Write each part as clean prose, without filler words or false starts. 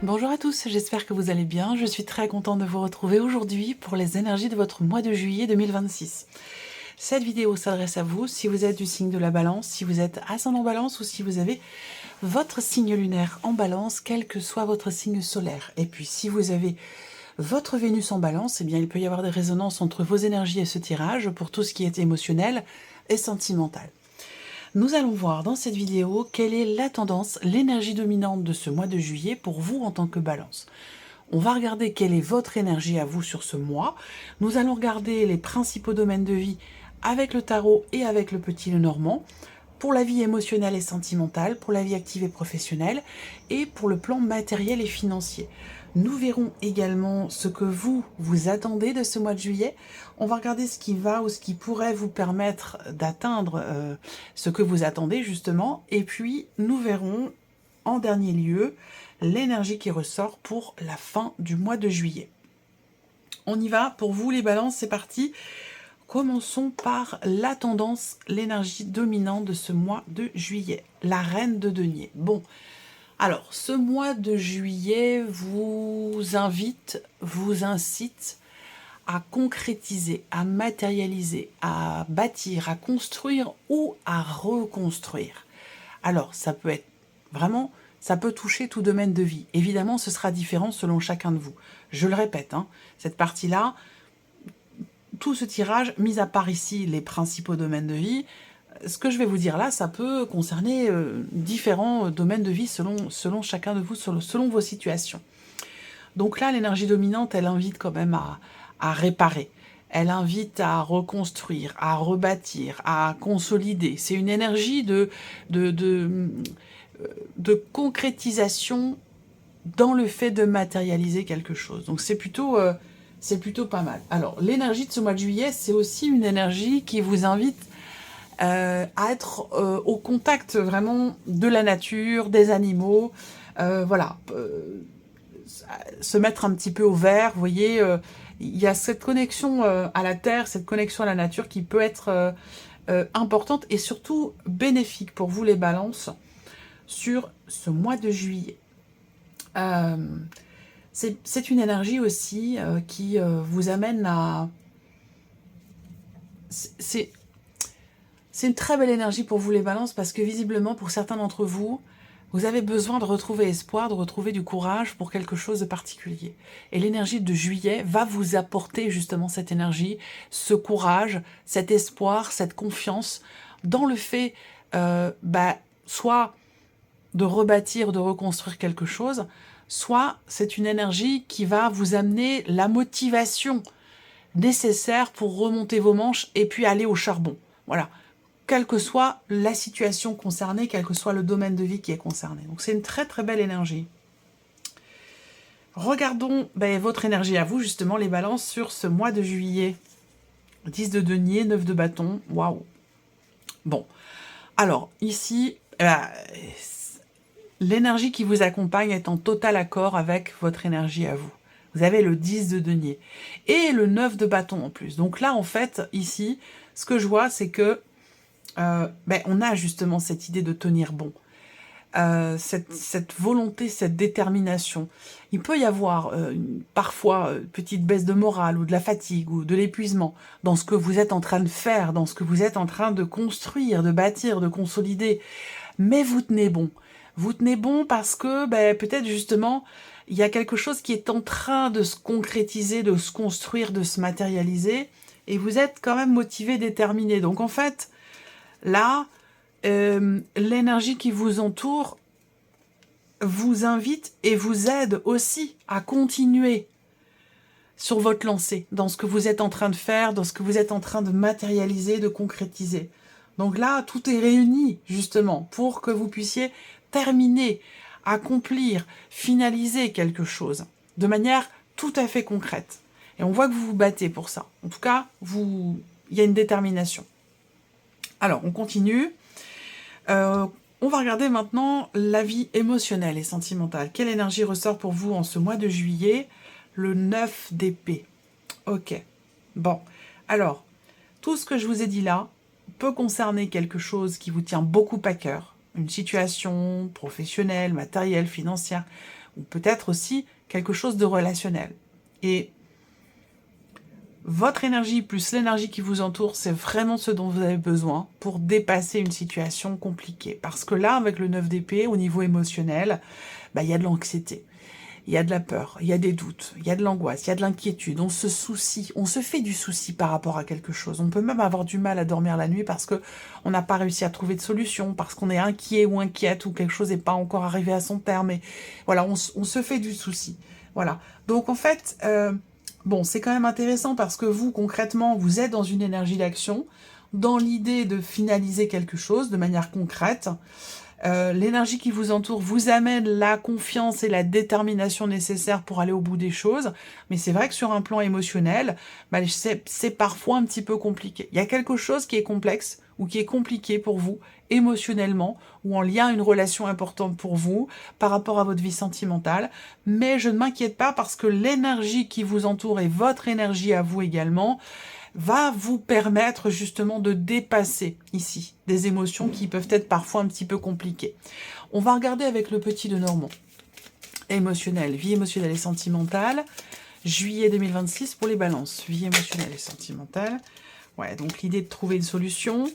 Bonjour à tous, j'espère que vous allez bien. Je suis très contente de vous retrouver aujourd'hui pour les énergies de votre mois de juillet 2026. Cette vidéo s'adresse à vous si vous êtes du signe de la balance, si vous êtes ascendant balance ou si vous avez votre signe lunaire en balance, quel que soit votre signe solaire. Et puis si vous avez votre Vénus en balance, eh bien il peut y avoir des résonances entre vos énergies et ce tirage pour tout ce qui est émotionnel et sentimental. Nous allons voir dans cette vidéo quelle est la tendance, l'énergie dominante de ce mois de juillet pour vous en tant que balance. On va regarder quelle est votre énergie à vous sur ce mois. Nous allons regarder les principaux domaines de vie avec le tarot et avec le petit Lenormand, pour la vie émotionnelle et sentimentale, pour la vie active et professionnelle, et pour le plan matériel et financier. Nous verrons également ce que vous attendez de ce mois de juillet. On va regarder ce qui va ou ce qui pourrait vous permettre d'atteindre ce que vous attendez justement. Et puis, nous verrons en dernier lieu l'énergie qui ressort pour la fin du mois de juillet. On y va, pour vous les balances, c'est parti. Commençons par la tendance, l'énergie dominante de ce mois de juillet, la reine de denier. Bon, alors ce mois de juillet vous invite, vous incite à concrétiser, à matérialiser, à bâtir, à construire ou à reconstruire. Alors ça peut être vraiment, ça peut toucher tout domaine de vie. Évidemment, ce sera différent selon chacun de vous. Je le répète, cette partie-là, tout ce tirage, mis à part ici les principaux domaines de vie, ce que je vais vous dire là, ça peut concerner différents domaines de vie selon chacun de vous, selon vos situations. Donc là, l'énergie dominante, elle invite quand même à réparer. Elle invite à reconstruire, à rebâtir, à consolider. C'est une énergie de concrétisation dans le fait de matérialiser quelque chose. Donc c'est plutôt pas mal. Alors, l'énergie de ce mois de juillet, c'est aussi une énergie qui vous invite à être au contact vraiment de la nature, des animaux, voilà, se mettre un petit peu au vert, vous voyez, il y a cette connexion à la terre, cette connexion à la nature qui peut être importante et surtout bénéfique pour vous les balances sur ce mois de juillet. C'est une énergie aussi qui vous amène à... C'est une très belle énergie pour vous les balances parce que visiblement pour certains d'entre vous, vous avez besoin de retrouver espoir, de retrouver du courage pour quelque chose de particulier. Et l'énergie de juillet va vous apporter justement cette énergie, ce courage, cet espoir, cette confiance dans le fait soit de rebâtir, de reconstruire quelque chose, soit c'est une énergie qui va vous amener la motivation nécessaire pour remonter vos manches et puis aller au charbon. Voilà, quelle que soit la situation concernée, quel que soit le domaine de vie qui est concerné. Donc c'est une très très belle énergie. Regardons votre énergie à vous, justement, les balances, sur ce mois de juillet. 10 de denier, 9 de bâton, waouh. Bon, alors ici, l'énergie qui vous accompagne est en total accord avec votre énergie à vous. Vous avez le 10 de denier et le 9 de bâton en plus. Donc là, en fait, ici, ce que je vois, c'est que on a justement cette idée de tenir bon. Cette volonté, cette détermination. Il peut y avoir parfois une petite baisse de morale ou de la fatigue ou de l'épuisement dans ce que vous êtes en train de faire, dans ce que vous êtes en train de construire, de bâtir, de consolider. Mais vous tenez bon. Vous tenez bon parce que peut-être justement, il y a quelque chose qui est en train de se concrétiser, de se construire, de se matérialiser, et vous êtes quand même motivé, déterminé. Donc en fait, là, l'énergie qui vous entoure vous invite et vous aide aussi à continuer sur votre lancée, dans ce que vous êtes en train de faire, dans ce que vous êtes en train de matérialiser, de concrétiser. Donc là, tout est réuni, justement, pour que vous puissiez terminer, accomplir, finaliser quelque chose, de manière tout à fait concrète. Et on voit que vous vous battez pour ça. En tout cas, il y a une détermination. Alors, on continue. On va regarder maintenant la vie émotionnelle et sentimentale. Quelle énergie ressort pour vous en ce mois de juillet? Le 9 d'épée. Ok. Bon. Alors, tout ce que je vous ai dit là peut concerner quelque chose qui vous tient beaucoup à cœur. Une situation professionnelle, matérielle, financière, ou peut-être aussi quelque chose de relationnel. Et votre énergie plus l'énergie qui vous entoure, c'est vraiment ce dont vous avez besoin pour dépasser une situation compliquée. Parce que là, avec le 9 d'épée, au niveau émotionnel, il y a de l'anxiété, il y a de la peur, il y a des doutes, il y a de l'angoisse, il y a de l'inquiétude, on se soucie, on se fait du souci par rapport à quelque chose. On peut même avoir du mal à dormir la nuit parce qu'on n'a pas réussi à trouver de solution, parce qu'on est inquiet ou inquiète, ou quelque chose n'est pas encore arrivé à son terme. Et voilà, on se fait du souci. Voilà. Donc en fait... bon, c'est quand même intéressant parce que vous, concrètement, vous êtes dans une énergie d'action, dans l'idée de finaliser quelque chose de manière concrète. L'énergie qui vous entoure vous amène la confiance et la détermination nécessaires pour aller au bout des choses. Mais c'est vrai que sur un plan émotionnel, c'est parfois un petit peu compliqué. Il y a quelque chose qui est complexe ou qui est compliqué pour vous émotionnellement ou en lien à une relation importante pour vous par rapport à votre vie sentimentale. Mais je ne m'inquiète pas parce que l'énergie qui vous entoure et votre énergie à vous également va vous permettre justement de dépasser ici des émotions qui peuvent être parfois un petit peu compliquées. On va regarder avec le petit de Normand. Émotionnel, vie émotionnelle et sentimentale. Juillet 2026 pour les balances. Vie émotionnelle et sentimentale. Ouais, donc l'idée de trouver une solution.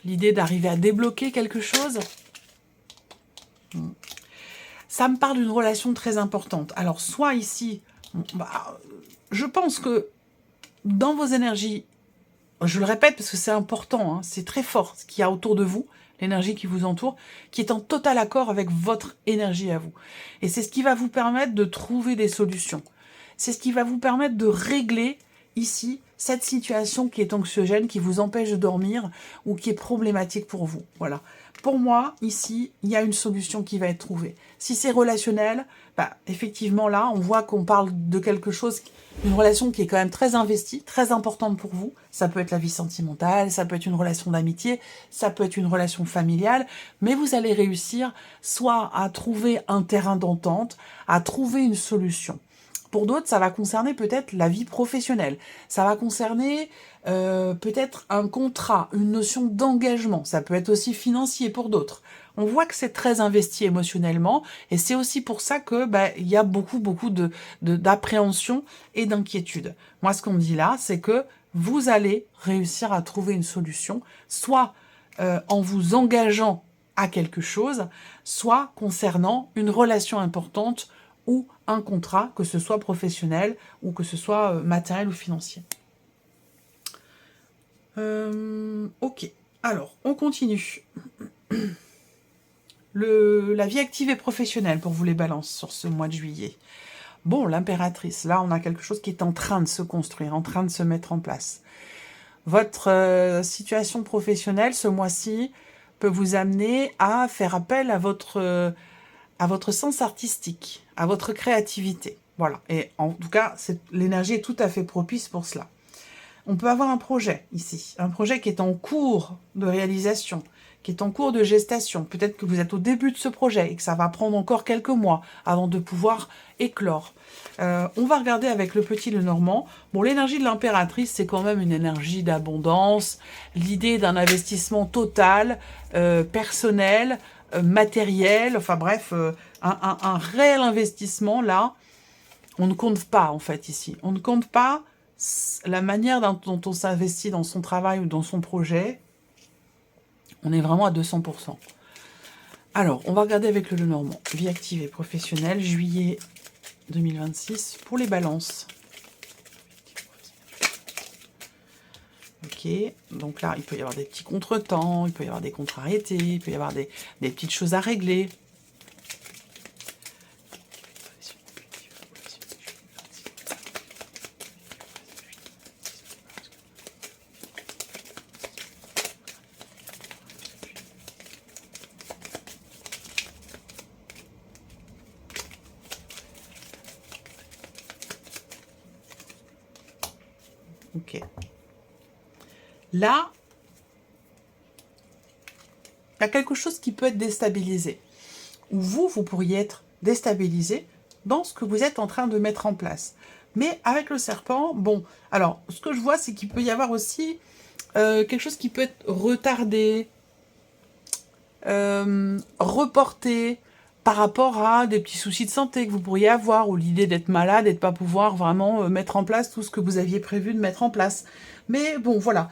L'idée d'arriver à débloquer quelque chose. Ça me parle d'une relation très importante. Alors, soit ici, je pense que dans vos énergies, je le répète parce que c'est important, hein, c'est très fort ce qu'il y a autour de vous, l'énergie qui vous entoure, qui est en total accord avec votre énergie à vous. Et c'est ce qui va vous permettre de trouver des solutions. C'est ce qui va vous permettre de régler ici cette situation qui est anxiogène, qui vous empêche de dormir ou qui est problématique pour vous. Voilà. Pour moi, ici, il y a une solution qui va être trouvée. Si c'est relationnel, effectivement, là, on voit qu'on parle de quelque chose, une relation qui est quand même très investie, très importante pour vous. Ça peut être la vie sentimentale, ça peut être une relation d'amitié, ça peut être une relation familiale, mais vous allez réussir soit à trouver un terrain d'entente, à trouver une solution. Pour d'autres, ça va concerner peut-être la vie professionnelle. Ça va concerner peut-être un contrat, une notion d'engagement. Ça peut être aussi financier pour d'autres. On voit que c'est très investi émotionnellement et c'est aussi pour ça que il y a beaucoup d'appréhension et d'inquiétude. Moi, ce qu'on me dit là, c'est que vous allez réussir à trouver une solution, soit en vous engageant à quelque chose, soit concernant une relation importante ou un contrat, que ce soit professionnel ou que ce soit matériel ou financier. Ok, alors on continue. La vie active et professionnelle pour vous les balances sur ce mois de juillet. Bon, l'impératrice, là on a quelque chose qui est en train de se construire, en train de se mettre en place. Votre situation professionnelle ce mois-ci peut vous amener à faire appel à votre sens artistique, à votre créativité. Voilà, et en tout cas, l'énergie est tout à fait propice pour cela. On peut avoir un projet ici, un projet qui est en cours de réalisation, qui est en cours de gestation. Peut-être que vous êtes au début de ce projet et que ça va prendre encore quelques mois avant de pouvoir éclore. On va regarder avec le petit Lenormand. Bon, l'énergie de l'impératrice, c'est quand même une énergie d'abondance, l'idée d'un investissement total, personnel, matériel, enfin bref, un réel investissement là. On ne compte pas en fait ici. On ne compte pas la manière dont on s'investit dans son travail ou dans son projet. On est vraiment à 200%. Alors, on va regarder avec le Lenormand. Vie active et professionnelle, juillet 2026 pour les balances. Ok, donc là, il peut y avoir des petits contretemps, il peut y avoir des contrariétés, il peut y avoir des petites choses à régler. Ok. Là, il y a quelque chose qui peut être déstabilisé. Ou vous pourriez être déstabilisé dans ce que vous êtes en train de mettre en place. Mais avec le serpent, bon, alors, ce que je vois, c'est qu'il peut y avoir aussi quelque chose qui peut être retardé, reporté, par rapport à des petits soucis de santé que vous pourriez avoir, ou l'idée d'être malade et de ne pas pouvoir vraiment mettre en place tout ce que vous aviez prévu de mettre en place. Mais bon, voilà,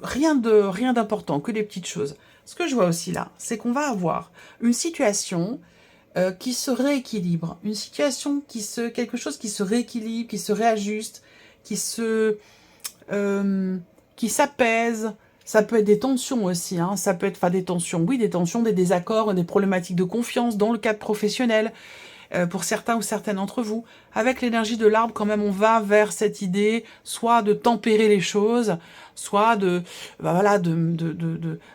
rien d'important, que des petites choses. Ce que je vois aussi là, c'est qu'on va avoir une situation qui se rééquilibre, une situation quelque chose qui se rééquilibre, qui se réajuste, qui s'apaise. Ça peut être des tensions aussi, hein. Ça peut être, enfin des tensions, oui, des tensions, des désaccords, des problématiques de confiance dans le cadre professionnel, pour certains ou certaines d'entre vous. Avec l'énergie de l'arbre, quand même, on va vers cette idée, soit de tempérer les choses, soit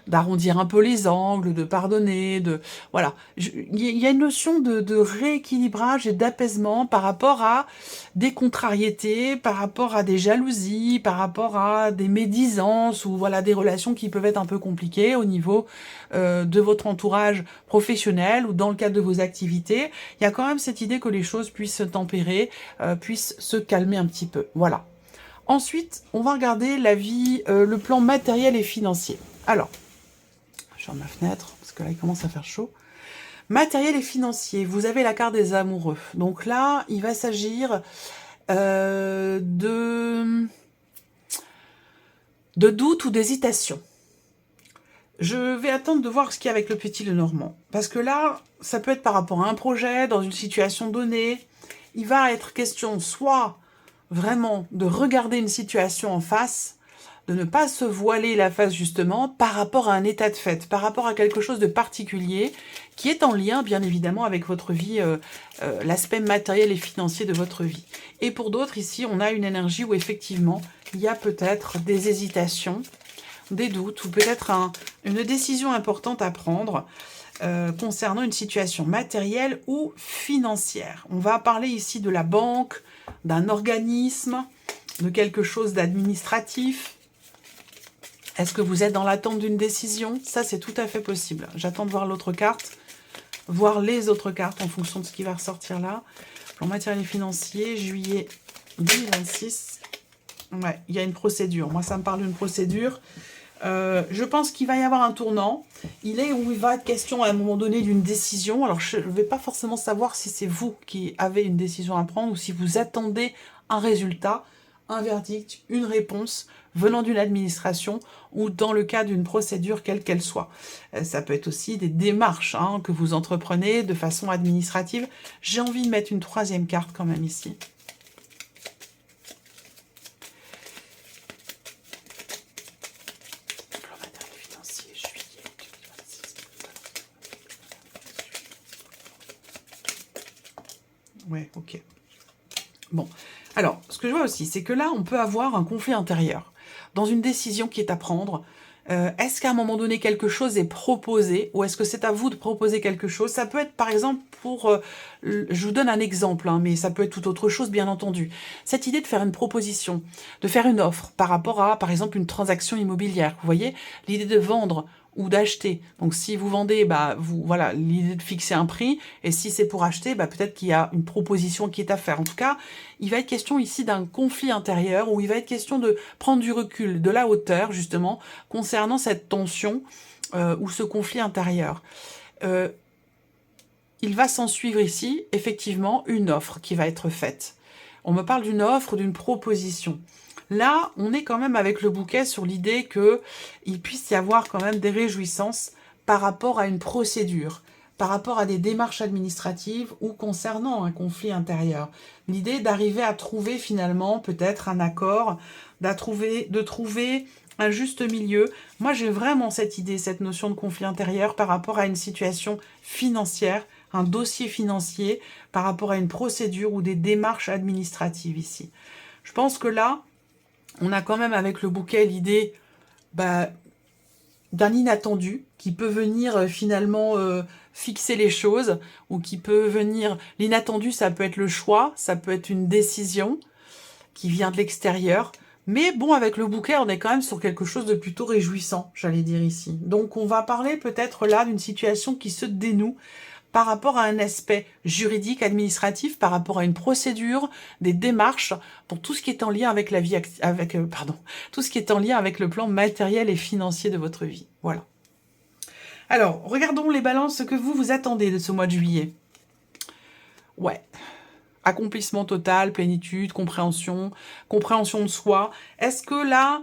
d'arrondir un peu les angles, de pardonner, voilà. Il y a une notion de rééquilibrage et d'apaisement par rapport à des contrariétés, par rapport à des jalousies, par rapport à des médisances, ou voilà, des relations qui peuvent être un peu compliquées au niveau de votre entourage professionnel ou dans le cadre de vos activités. Il y a quand même cette idée que les choses puissent se tempérer, puissent se calmer un petit peu. Voilà. Ensuite, on va regarder la vie, le plan matériel et financier. Alors, je ferme ma fenêtre, parce que là, il commence à faire chaud. Matériel et financier, vous avez la carte des amoureux. Donc là, il va s'agir de doute ou d'hésitation. Je vais attendre de voir ce qu'il y a avec le petit Lenormand. Parce que là, ça peut être par rapport à un projet, dans une situation donnée. Il va être question soit vraiment de regarder une situation en face, de ne pas se voiler la face justement par rapport à un état de fait, par rapport à quelque chose de particulier qui est en lien bien évidemment avec votre vie, l'aspect matériel et financier de votre vie. Et pour d'autres ici, on a une énergie où effectivement, il y a peut-être des hésitations, des doutes ou peut-être une décision importante à prendre concernant une situation matérielle ou financière. On va parler ici de la banque, d'un organisme, de quelque chose d'administratif. Est-ce que vous êtes dans l'attente d'une décision? Ça, c'est tout à fait possible. J'attends de voir l'autre carte, voir les autres cartes en fonction de ce qui va ressortir là. Plan matériel et financier, juillet 2026. Ouais, il y a une procédure. Moi, ça me parle d'une procédure. Je pense qu'il va y avoir un tournant. Il va être question à un moment donné d'une décision. Alors, je ne vais pas forcément savoir si c'est vous qui avez une décision à prendre ou si vous attendez un résultat, un verdict, une réponse venant d'une administration ou dans le cas d'une procédure quelle qu'elle soit. Ça peut être aussi des démarches que vous entreprenez de façon administrative. J'ai envie de mettre une troisième carte quand même ici. Ouais, ok. Bon, alors, ce que je vois aussi, c'est que là, on peut avoir un conflit intérieur dans une décision qui est à prendre. Est-ce qu'à un moment donné, quelque chose est proposé ou est-ce que c'est à vous de proposer quelque chose? Ça peut être, par exemple, je vous donne un exemple, mais ça peut être tout autre chose, bien entendu. Cette idée de faire une proposition, de faire une offre par rapport à, par exemple, une transaction immobilière. Vous voyez, l'idée de vendre ou d'acheter. Donc, si vous vendez, voilà, l'idée de fixer un prix. Et si c'est pour acheter, peut-être qu'il y a une proposition qui est à faire. En tout cas, il va être question ici d'un conflit intérieur où il va être question de prendre du recul, de la hauteur, justement, concernant cette tension ou ce conflit intérieur. Il va s'en suivre ici, effectivement, une offre qui va être faite. On me parle d'une offre, d'une proposition. Là, on est quand même avec le bouquet sur l'idée qu'il puisse y avoir quand même des réjouissances par rapport à une procédure, par rapport à des démarches administratives ou concernant un conflit intérieur. L'idée d'arriver à trouver finalement peut-être un accord, de trouver un juste milieu. Moi, j'ai vraiment cette idée, cette notion de conflit intérieur par rapport à une situation financière, un dossier financier, par rapport à une procédure ou des démarches administratives ici. Je pense que là, on a quand même avec le bouquet l'idée d'un inattendu qui peut venir finalement fixer les choses ou qui peut venir... L'inattendu, ça peut être le choix, ça peut être une décision qui vient de l'extérieur. Mais bon, avec le bouquet, on est quand même sur quelque chose de plutôt réjouissant, j'allais dire ici. Donc on va parler peut-être là d'une situation qui se dénoue par rapport à un aspect juridique, administratif, par rapport à une procédure, des démarches, pour tout ce qui est en lien avec la vie, tout ce qui est en lien avec le plan matériel et financier de votre vie. Voilà. Alors, regardons les balances, ce que vous attendez de ce mois de juillet. Ouais. Accomplissement total, plénitude, compréhension de soi. Est-ce que là,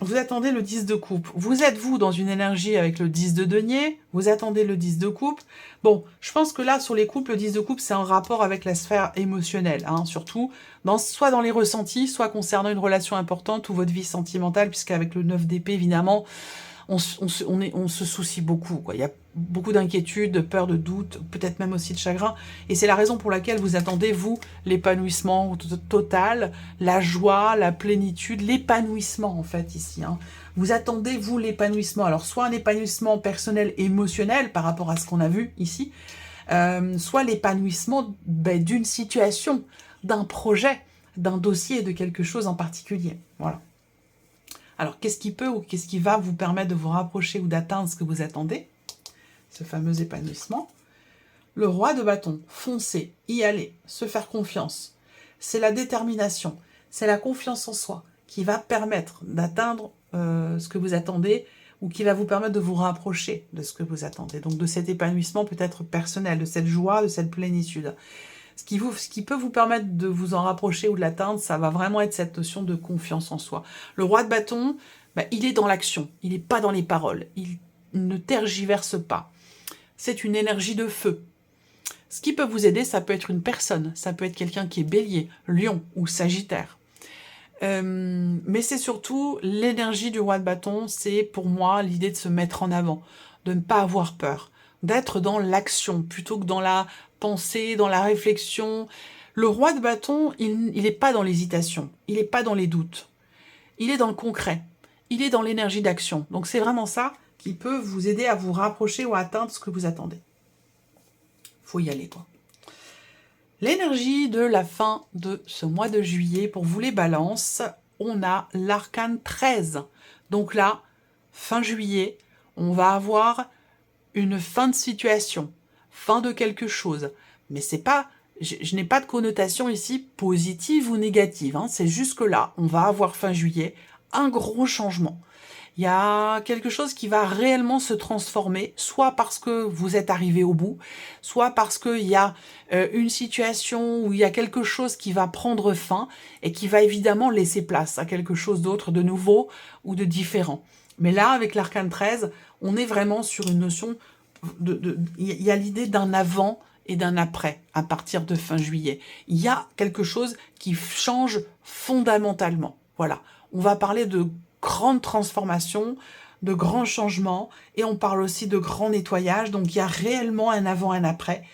vous attendez le 10 de coupe? Vous êtes, vous, dans une énergie avec le 10 de denier, vous attendez le 10 de coupe. Bon, je pense que là, sur les couples, le 10 de coupe, c'est en rapport avec la sphère émotionnelle, hein, surtout, soit dans les ressentis, soit concernant une relation importante ou votre vie sentimentale, puisqu'avec le 9 d'épée, évidemment, on se soucie beaucoup, quoi. Il y a beaucoup d'inquiétudes, de peur, de doute, peut-être même aussi de chagrin. Et c'est la raison pour laquelle vous attendez, vous, l'épanouissement total, la joie, la plénitude, l'épanouissement, en fait, ici. Hein. Vous attendez, vous, l'épanouissement. Alors, soit un épanouissement personnel, émotionnel, par rapport à ce qu'on a vu ici, soit l'épanouissement d'une situation, d'un projet, d'un dossier, de quelque chose en particulier. Voilà. Alors, qu'est-ce qui peut ou qu'est-ce qui va vous permettre de vous rapprocher ou d'atteindre ce que vous attendez? Ce fameux épanouissement. Le roi de bâton, foncer, y aller, se faire confiance. C'est la détermination, c'est la confiance en soi qui va permettre d'atteindre ce que vous attendez ou qui va vous permettre de vous rapprocher de ce que vous attendez. Donc, de cet épanouissement peut-être personnel, de cette joie, de cette plénitude. Ce qui peut vous permettre de vous en rapprocher ou de l'atteindre, ça va vraiment être cette notion de confiance en soi. Le roi de bâton, il est dans l'action, il n'est pas dans les paroles, il ne tergiverse pas. C'est une énergie de feu. Ce qui peut vous aider, ça peut être une personne, ça peut être quelqu'un qui est bélier, lion ou sagittaire. Mais c'est surtout l'énergie du roi de bâton, c'est pour moi l'idée de se mettre en avant, de ne pas avoir peur, d'être dans l'action plutôt que dans la pensée, dans la réflexion. Le roi de bâton, il n'est pas dans l'hésitation, il n'est pas dans les doutes, il est dans le concret, il est dans l'énergie d'action. Donc c'est vraiment ça qui peut vous aider à vous rapprocher ou à atteindre ce que vous attendez. Faut y aller, quoi. L'énergie de la fin de ce mois de juillet, pour vous les balances, on a l'arcane 13. Donc là, fin juillet, on va avoir une fin de situation, fin de quelque chose. Mais c'est pas, je n'ai pas de connotation ici positive ou négative. Hein. C'est juste que là, on va avoir fin juillet un gros changement. Il y a quelque chose qui va réellement se transformer, soit parce que vous êtes arrivé au bout, soit parce qu'il y a une situation où il y a quelque chose qui va prendre fin et qui va évidemment laisser place à quelque chose d'autre, de nouveau ou de différent. Mais là, avec l'arcane 13, on est vraiment sur une notion il y a l'idée d'un avant et d'un après à partir de fin juillet. Il y a quelque chose qui change fondamentalement. Voilà, on va parler de grandes transformations, de grands changements, et on parle aussi de grands nettoyages, donc il y a réellement un avant et un après,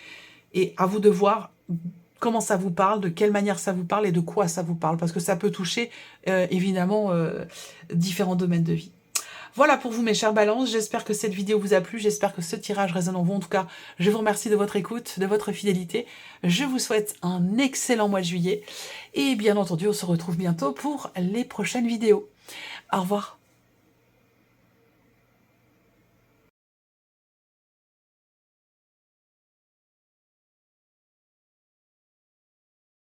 et à vous de voir comment ça vous parle, de quelle manière ça vous parle et de quoi ça vous parle, parce que ça peut toucher évidemment différents domaines de vie. Voilà pour vous mes chères balances, j'espère que cette vidéo vous a plu, j'espère que ce tirage résonne en vous. En tout cas, je vous remercie de votre écoute, de votre fidélité. Je vous souhaite un excellent mois de juillet. Et bien entendu, on se retrouve bientôt pour les prochaines vidéos. Au revoir.